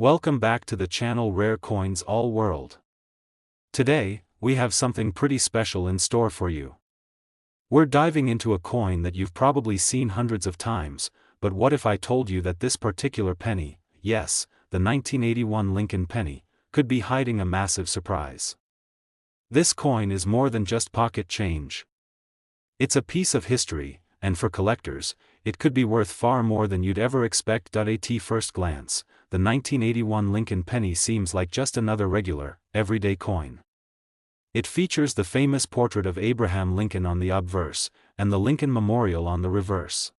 Welcome back to the channel Rare Coins All World. Today, we have something pretty special in store for you. We're diving into a coin that you've probably seen hundreds of times, but what if I told you that this particular penny, yes, the 1981 Lincoln penny, could be hiding a massive surprise? This coin is more than just pocket change. It's a piece of history, and for collectors, it could be worth far more than you'd ever expect. At first glance, the 1981 Lincoln penny seems like just another regular, everyday coin. It features the famous portrait of Abraham Lincoln on the obverse, and the Lincoln Memorial on the reverse.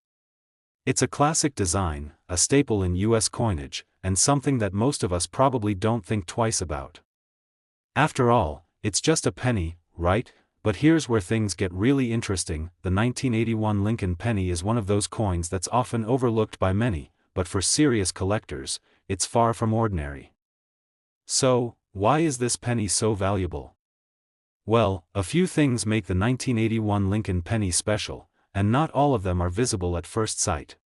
It's a classic design, a staple in U.S. coinage, and something that most of us probably don't think twice about. After all, it's just a penny, right? But here's where things get really interesting. The 1981 Lincoln penny is one of those coins that's often overlooked by many, but for serious collectors, it's far from ordinary. So, why is this penny so valuable? Well, a few things make the 1981 Lincoln penny special, and not all of them are visible at first sight.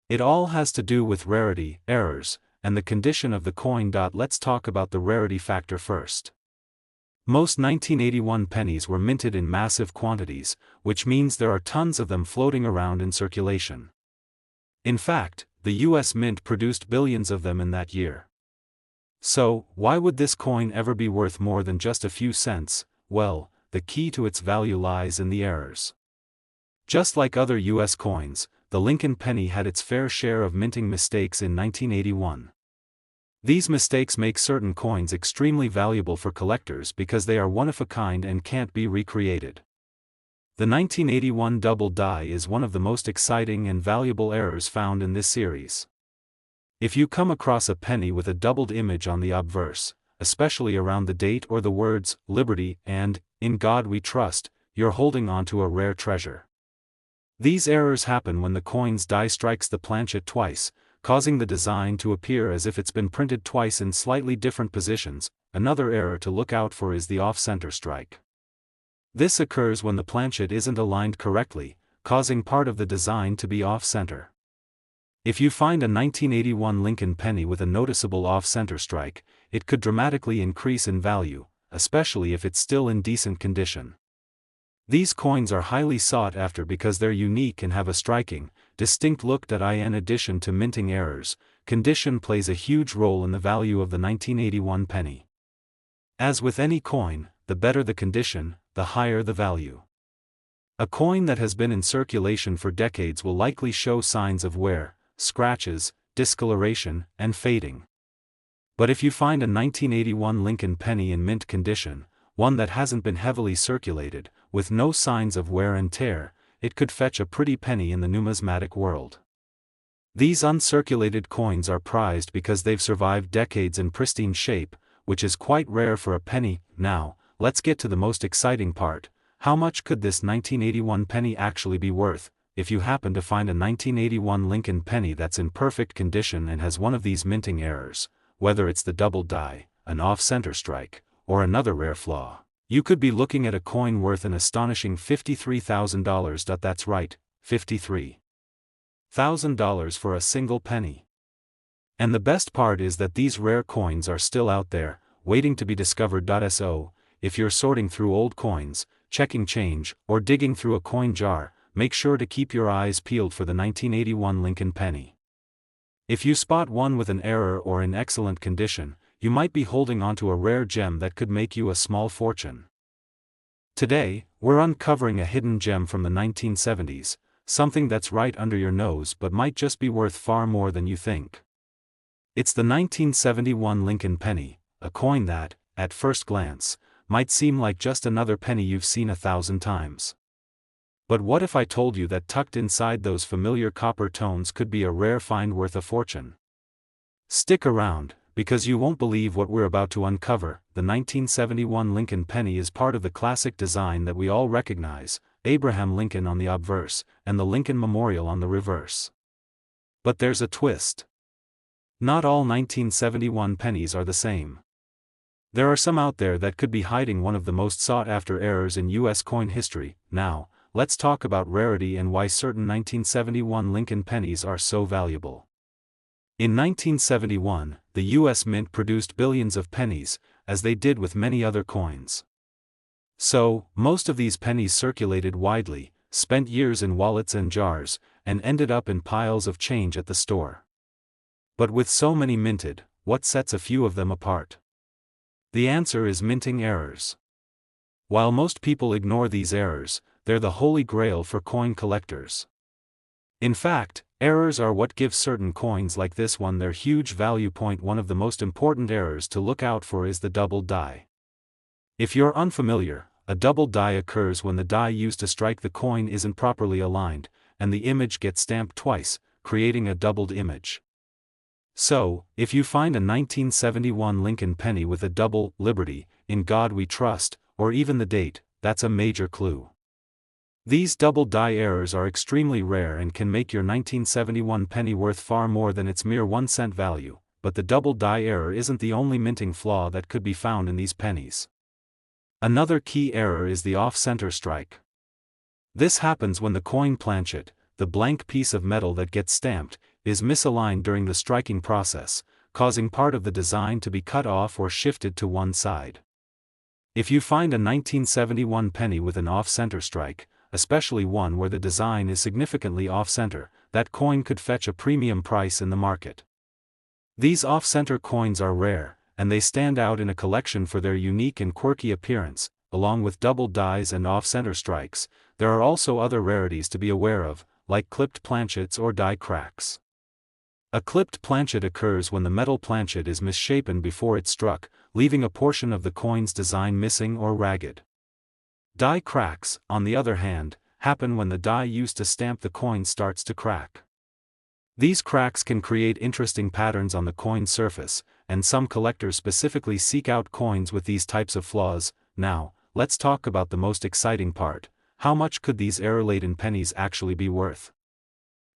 It all has to do with rarity, errors, and the condition of the coin. Let's talk about the rarity factor first. Most 1981 pennies were minted in massive quantities, which means there are tons of them floating around in circulation. In fact, the U.S. Mint produced billions of them in that year. So, why would this coin ever be worth more than just a few cents? Well, the key to its value lies in the errors. Just like other U.S. coins, the Lincoln penny had its fair share of minting mistakes in 1981. These mistakes make certain coins extremely valuable for collectors because they are one of a kind and can't be recreated. The 1981 double die is one of the most exciting and valuable errors found in this series. If you come across a penny with a doubled image on the obverse, especially around the date or the words, Liberty and, In God We Trust, you're holding on to a rare treasure. These errors happen when the coin's die strikes the planchet twice, causing the design to appear as if it's been printed twice in slightly different positions. Another error to look out for is the off-center strike. This occurs when the planchet isn't aligned correctly, causing part of the design to be off-center. If you find a 1981 Lincoln penny with a noticeable off-center strike, it could dramatically increase in value, especially if it's still in decent condition. These coins are highly sought after because they're unique and have a striking, distinct look. In addition to minting errors, condition plays a huge role in the value of the 1981 penny. As with any coin, the better the condition, the higher the value. A coin that has been in circulation for decades will likely show signs of wear, scratches, discoloration, and fading. But if you find a 1981 Lincoln penny in mint condition, one that hasn't been heavily circulated, with no signs of wear and tear, it could fetch a pretty penny in the numismatic world. These uncirculated coins are prized because they've survived decades in pristine shape, which is quite rare for a penny. Now, let's get to the most exciting part. How much could this 1981 penny actually be worth? If you happen to find a 1981 Lincoln penny that's in perfect condition and has one of these minting errors, whether it's the double die, an off-center strike, or another rare flaw, you could be looking at a coin worth an astonishing $53,000. That's right, $53,000 for a single penny. And the best part is that these rare coins are still out there, waiting to be discovered. So, if you're sorting through old coins, checking change, or digging through a coin jar, make sure to keep your eyes peeled for the 1981 Lincoln penny. If you spot one with an error or in excellent condition, you might be holding onto a rare gem that could make you a small fortune. Today, we're uncovering a hidden gem from the 1970s, something that's right under your nose but might just be worth far more than you think. It's the 1971 Lincoln penny, a coin that, at first glance, might seem like just another penny you've seen 1,000 times. But what if I told you that tucked inside those familiar copper tones could be a rare find worth a fortune? Stick around, because you won't believe what we're about to uncover. The 1971 Lincoln penny is part of the classic design that we all recognize, Abraham Lincoln on the obverse, and the Lincoln Memorial on the reverse. But there's a twist. Not all 1971 pennies are the same. There are some out there that could be hiding one of the most sought-after errors in U.S. coin history. Now, let's talk about rarity and why certain 1971 Lincoln pennies are so valuable. In 1971, the U.S. Mint produced billions of pennies, as they did with many other coins. So, most of these pennies circulated widely, spent years in wallets and jars, and ended up in piles of change at the store. But with so many minted, what sets a few of them apart? The answer is minting errors. While most people ignore these errors, they're the holy grail for coin collectors. In fact, errors are what give certain coins like this one their huge value. One of the most important errors to look out for is the doubled die. If you're unfamiliar, a doubled die occurs when the die used to strike the coin isn't properly aligned, and the image gets stamped twice, creating a doubled image. So, if you find a 1971 Lincoln penny with a double "Liberty, in God We Trust," or even the date, that's a major clue. These double die errors are extremely rare and can make your 1971 penny worth far more than its mere 1 cent value, but the double die error isn't the only minting flaw that could be found in these pennies. Another key error is the off-center strike. This happens when the coin planchet, the blank piece of metal that gets stamped, is misaligned during the striking process, causing part of the design to be cut off or shifted to one side. If you find a 1971 penny with an off-center strike, especially one where the design is significantly off-center, that coin could fetch a premium price in the market. These off-center coins are rare, and they stand out in a collection for their unique and quirky appearance. Along with double dies and off-center strikes, there are also other rarities to be aware of, like clipped planchets or die cracks. A clipped planchet occurs when the metal planchet is misshapen before it's struck, leaving a portion of the coin's design missing or ragged. Die cracks, on the other hand, happen when the die used to stamp the coin starts to crack. These cracks can create interesting patterns on the coin surface, and some collectors specifically seek out coins with these types of flaws. Now, let's talk about the most exciting part: how much could these error-laden pennies actually be worth?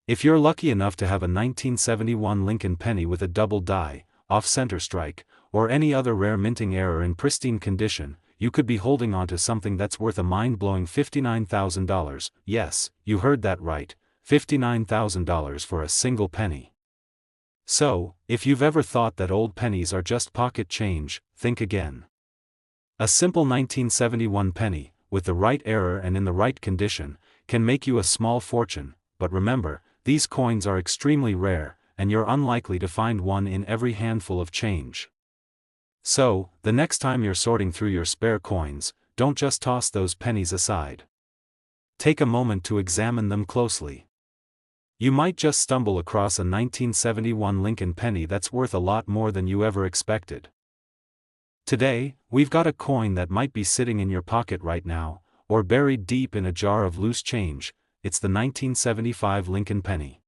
If you're lucky enough to have a 1971 Lincoln penny with a double die, off-center strike, or any other rare minting error in pristine condition, you could be holding on to something that's worth a mind-blowing $59,000. Yes, you heard that right, $59,000 for a single penny. So, if you've ever thought that old pennies are just pocket change, think again. A simple 1971 penny, with the right error and in the right condition, can make you a small fortune, but remember, these coins are extremely rare, and you're unlikely to find one in every handful of change. So, the next time you're sorting through your spare coins, don't just toss those pennies aside. Take a moment to examine them closely. You might just stumble across a 1971 Lincoln penny that's worth a lot more than you ever expected. Today, we've got a coin that might be sitting in your pocket right now, or buried deep in a jar of loose change. It's the 1975 Lincoln penny.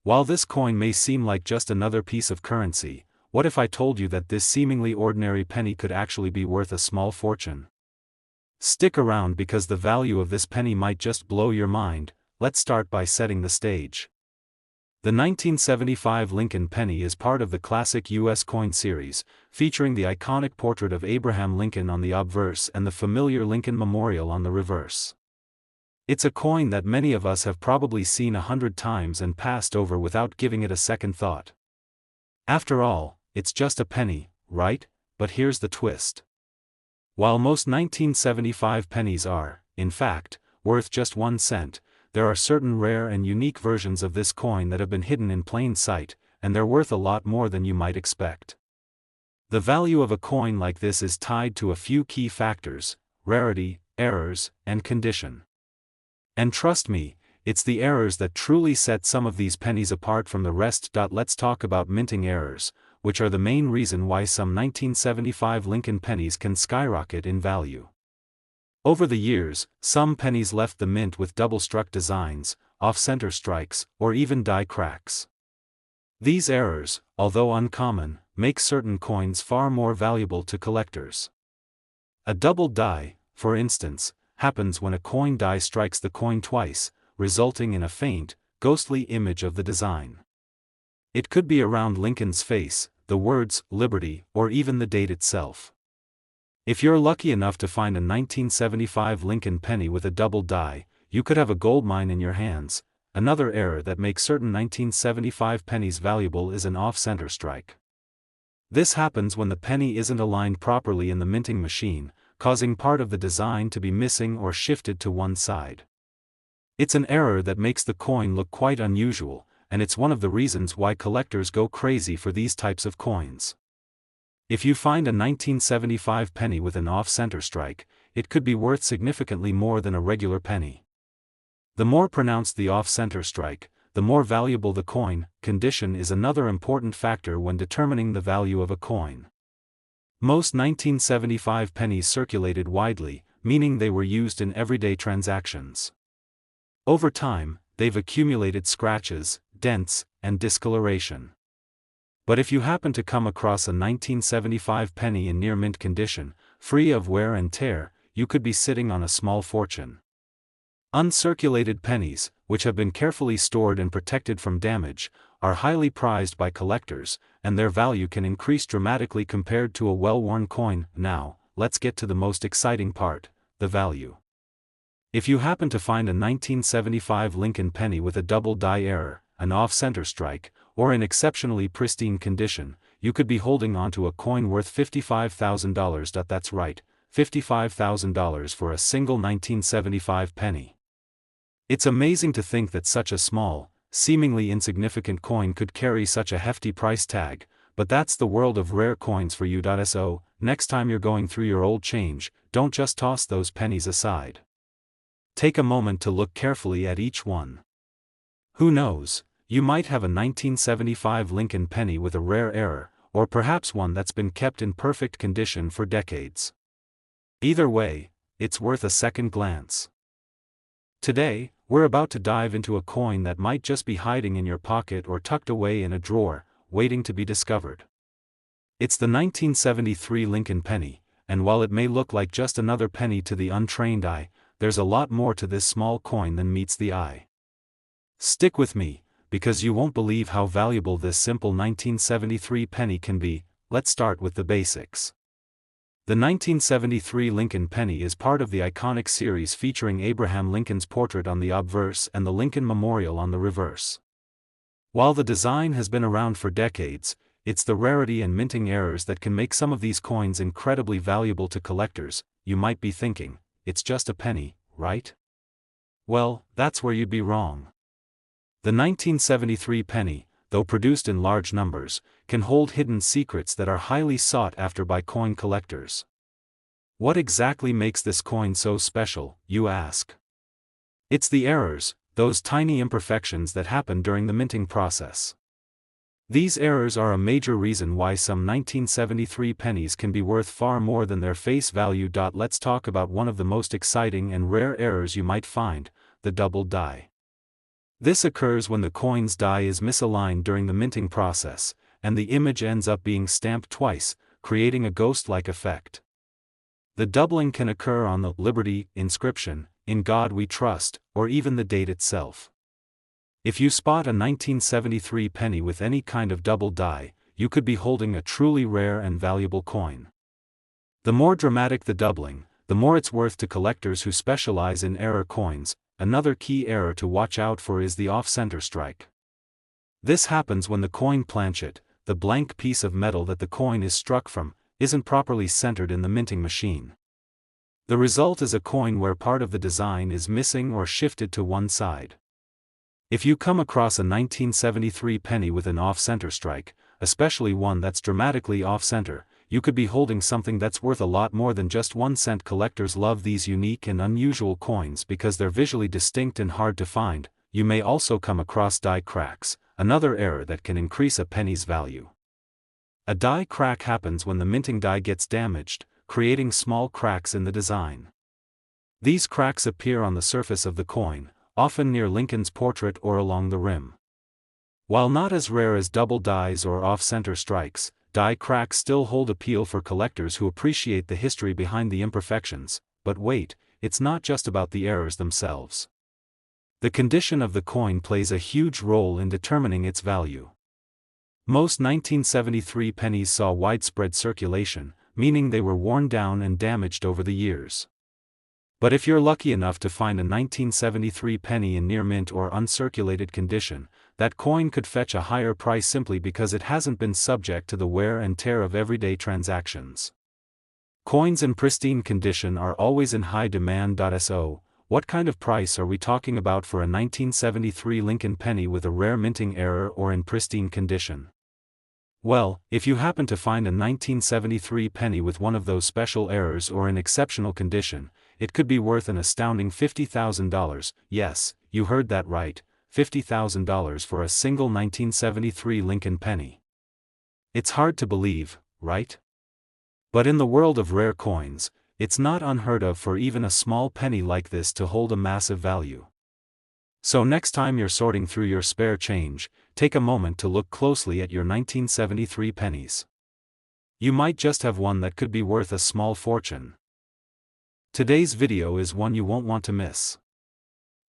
While this coin may seem like just another piece of currency, what if I told you that this seemingly ordinary penny could actually be worth a small fortune? Stick around because the value of this penny might just blow your mind. Let's start by setting the stage. The 1975 Lincoln penny is part of the classic U.S. coin series, featuring the iconic portrait of Abraham Lincoln on the obverse and the familiar Lincoln Memorial on the reverse. It's a coin that many of us have probably seen 100 times and passed over without giving it a second thought. After all, it's just a penny, right? But here's the twist. While most 1975 pennies are, in fact, worth just 1 cent, there are certain rare and unique versions of this coin that have been hidden in plain sight, and they're worth a lot more than you might expect. The value of a coin like this is tied to a few key factors: rarity, errors, and condition. And trust me, it's the errors that truly set some of these pennies apart from the rest. Let's talk about minting errors, which are the main reason why some 1975 Lincoln pennies can skyrocket in value. Over the years, some pennies left the mint with double-struck designs, off-center strikes, or even die cracks. These errors, although uncommon, make certain coins far more valuable to collectors. A double die, for instance, happens when a coin die strikes the coin twice, resulting in a faint, ghostly image of the design. It could be around Lincoln's face, the words "Liberty," or even the date itself. If you're lucky enough to find a 1975 Lincoln penny with a double die, you could have a goldmine in your hands. another error that makes certain 1975 pennies valuable is an off-center strike. This happens when the penny isn't aligned properly in the minting machine, causing part of the design to be missing or shifted to one side. It's an error that makes the coin look quite unusual, and it's one of the reasons why collectors go crazy for these types of coins. If you find a 1975 penny with an off-center strike, it could be worth significantly more than a regular penny. The more pronounced the off-center strike, the more valuable the coin. Condition is another important factor when determining the value of a coin. Most 1975 pennies circulated widely, meaning they were used in everyday transactions. Over time, they've accumulated scratches, dents, and discoloration. But if you happen to come across a 1975 penny in near mint condition, free of wear and tear, you could be sitting on a small fortune. Uncirculated pennies, which have been carefully stored and protected from damage, are highly prized by collectors, and their value can increase dramatically compared to a well-worn coin. Now, let's get to the most exciting part, the value. If you happen to find a 1975 Lincoln penny with a double die error, an off-center strike, or in exceptionally pristine condition, you could be holding onto a coin worth $55,000. That's right, $55,000 for a single 1975 penny. It's amazing to think that such a small, seemingly insignificant coin could carry such a hefty price tag, but that's the world of rare coins for you. So, next time you're going through your old change, don't just toss those pennies aside. Take a moment to look carefully at each one. Who knows, you might have a 1975 Lincoln penny with a rare error, or perhaps one that's been kept in perfect condition for decades. Either way, it's worth a second glance. Today, we're about to dive into a coin that might just be hiding in your pocket or tucked away in a drawer, waiting to be discovered. It's the 1973 Lincoln penny, and while it may look like just another penny to the untrained eye, there's a lot more to this small coin than meets the eye. Stick with me, because you won't believe how valuable this simple 1973 penny can be. Let's start with the basics. The 1973 Lincoln penny is part of the iconic series featuring Abraham Lincoln's portrait on the obverse and the Lincoln Memorial on the reverse. While the design has been around for decades, it's the rarity and minting errors that can make some of these coins incredibly valuable to collectors. You might be thinking, it's just a penny, right? Well, that's where you'd be wrong. The 1973 penny, though produced in large numbers, can hold hidden secrets that are highly sought after by coin collectors. What exactly makes this coin so special, you ask? It's the errors, those tiny imperfections that happen during the minting process. These errors are a major reason why some 1973 pennies can be worth far more than their face value. Let's talk about one of the most exciting and rare errors you might find, the double die. This occurs when the coin's die is misaligned during the minting process, and the image ends up being stamped twice, creating a ghost-like effect. The doubling can occur on the Liberty inscription, "In God We Trust," or even the date itself. If you spot a 1973 penny with any kind of double die, you could be holding a truly rare and valuable coin. The more dramatic the doubling, the more it's worth to collectors who specialize in error coins. Another key error to watch out for is the off-center strike. This happens when the coin planchet, the blank piece of metal that the coin is struck from, isn't properly centered in the minting machine. The result is a coin where part of the design is missing or shifted to one side. If you come across a 1973 penny with an off-center strike, especially one that's dramatically off-center, you could be holding something that's worth a lot more than just 1 cent. Collectors love these unique and unusual coins because they're visually distinct and hard to find. You may also come across die cracks, another error that can increase a penny's value. A die crack happens when the minting die gets damaged, creating small cracks in the design. These cracks appear on the surface of the coin, often near Lincoln's portrait or along the rim. While not as rare as double dies or off-center strikes, die cracks still hold appeal for collectors who appreciate the history behind the imperfections. But wait, it's not just about the errors themselves. The condition of the coin plays a huge role in determining its value. Most 1973 pennies saw widespread circulation, meaning they were worn down and damaged over the years. But if you're lucky enough to find a 1973 penny in near mint or uncirculated condition, that coin could fetch a higher price simply because it hasn't been subject to the wear and tear of everyday transactions. Coins in pristine condition are always in high demand. So, what kind of price are we talking about for a 1973 Lincoln penny with a rare minting error or in pristine condition? Well, if you happen to find a 1973 penny with one of those special errors or in exceptional condition, it could be worth an astounding $50,000. Yes, you heard that right, $50,000 for a single 1973 Lincoln penny. It's hard to believe, right? But in the world of rare coins, it's not unheard of for even a small penny like this to hold a massive value. So next time you're sorting through your spare change, take a moment to look closely at your 1973 pennies. You might just have one that could be worth a small fortune. Today's video is one you won't want to miss.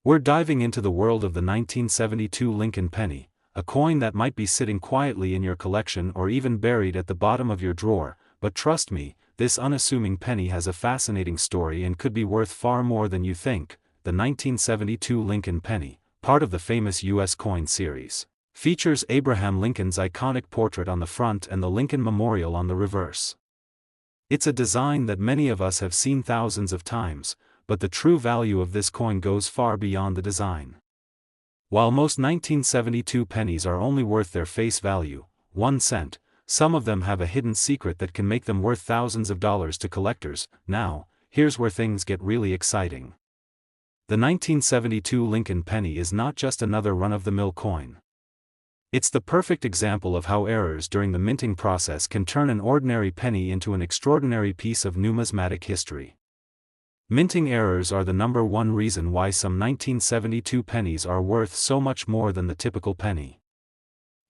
We're diving into the world of the 1972 Lincoln penny, a coin that might be sitting quietly in your collection or even buried at the bottom of your drawer, but trust me, this unassuming penny has a fascinating story and could be worth far more than you think. The 1972 Lincoln penny, part of the famous U.S. coin series, features Abraham Lincoln's iconic portrait on the front and the Lincoln Memorial on the reverse. It's a design that many of us have seen thousands of times, but the true value of this coin goes far beyond the design. While most 1972 pennies are only worth their face value, 1 cent, some of them have a hidden secret that can make them worth thousands of dollars to collectors. Now, here's where things get really exciting. The 1972 Lincoln penny is not just another run-of-the-mill coin. It's the perfect example of how errors during the minting process can turn an ordinary penny into an extraordinary piece of numismatic history. Minting errors are the #1 reason why some 1972 pennies are worth so much more than the typical penny.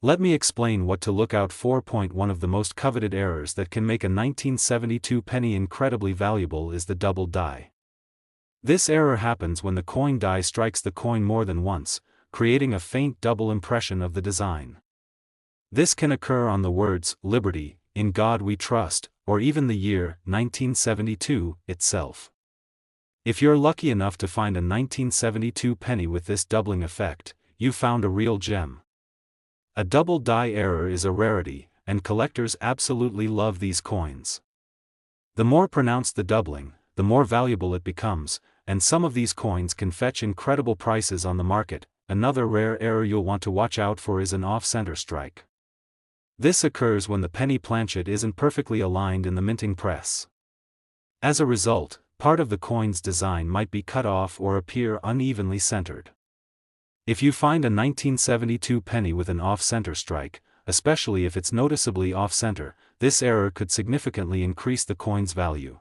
Let me explain what to look out for. One of the most coveted errors that can make a 1972 penny incredibly valuable is the double die. This error happens when the coin die strikes the coin more than once, creating a faint double impression of the design. This can occur on the words, "Liberty, in God we trust," or even the year, 1972, itself. If you're lucky enough to find a 1972 penny with this doubling effect, you've found a real gem. A double die error is a rarity, and collectors absolutely love these coins. The more pronounced the doubling, the more valuable it becomes, and some of these coins can fetch incredible prices on the market. Another rare error you'll want to watch out for is an off-center strike. This occurs when the penny planchet isn't perfectly aligned in the minting press. As a result, part of the coin's design might be cut off or appear unevenly centered. If you find a 1972 penny with an off-center strike, especially if it's noticeably off-center, this error could significantly increase the coin's value.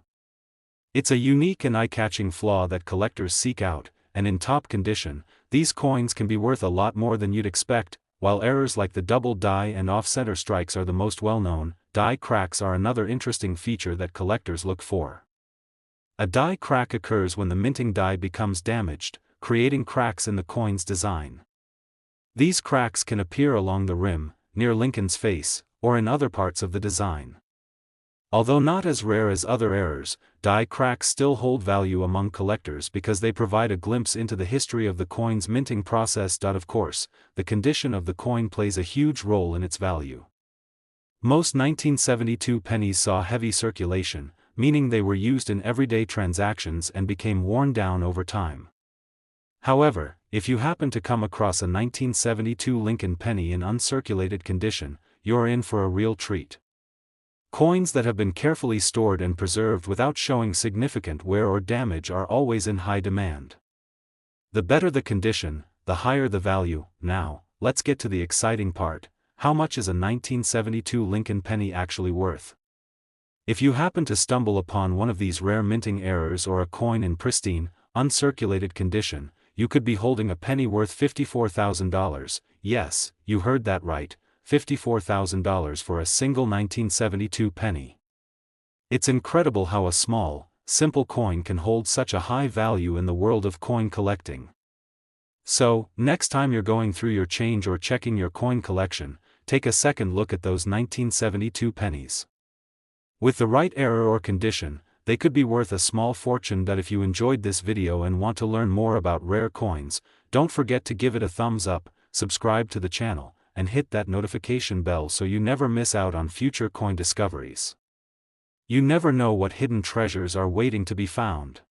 It's a unique and eye-catching flaw that collectors seek out, and in top condition, these coins can be worth a lot more than you'd expect. While errors like the double die and off-center strikes are the most well-known, die cracks are another interesting feature that collectors look for. A die crack occurs when the minting die becomes damaged, creating cracks in the coin's design. These cracks can appear along the rim, near Lincoln's face, or in other parts of the design. Although not as rare as other errors, die cracks still hold value among collectors because they provide a glimpse into the history of the coin's minting process. Of course, the condition of the coin plays a huge role in its value. Most 1972 pennies saw heavy circulation, meaning they were used in everyday transactions and became worn down over time. However, if you happen to come across a 1972 Lincoln penny in uncirculated condition, you're in for a real treat. Coins that have been carefully stored and preserved without showing significant wear or damage are always in high demand. The better the condition, the higher the value. Now, let's get to the exciting part. How much is a 1972 Lincoln penny actually worth? If you happen to stumble upon one of these rare minting errors or a coin in pristine, uncirculated condition, you could be holding a penny worth $54,000. Yes, you heard that right, $54,000 for a single 1972 penny. It's incredible how a small, simple coin can hold such a high value in the world of coin collecting. So, next time you're going through your change or checking your coin collection, take a second look at those 1972 pennies. With the right error or condition, they could be worth a small fortune. That if you enjoyed this video and want to learn more about rare coins, don't forget to give it a thumbs up, subscribe to the channel, and hit that notification bell so you never miss out on future coin discoveries. You never know what hidden treasures are waiting to be found.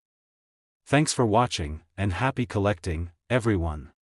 Thanks for watching, and happy collecting, everyone.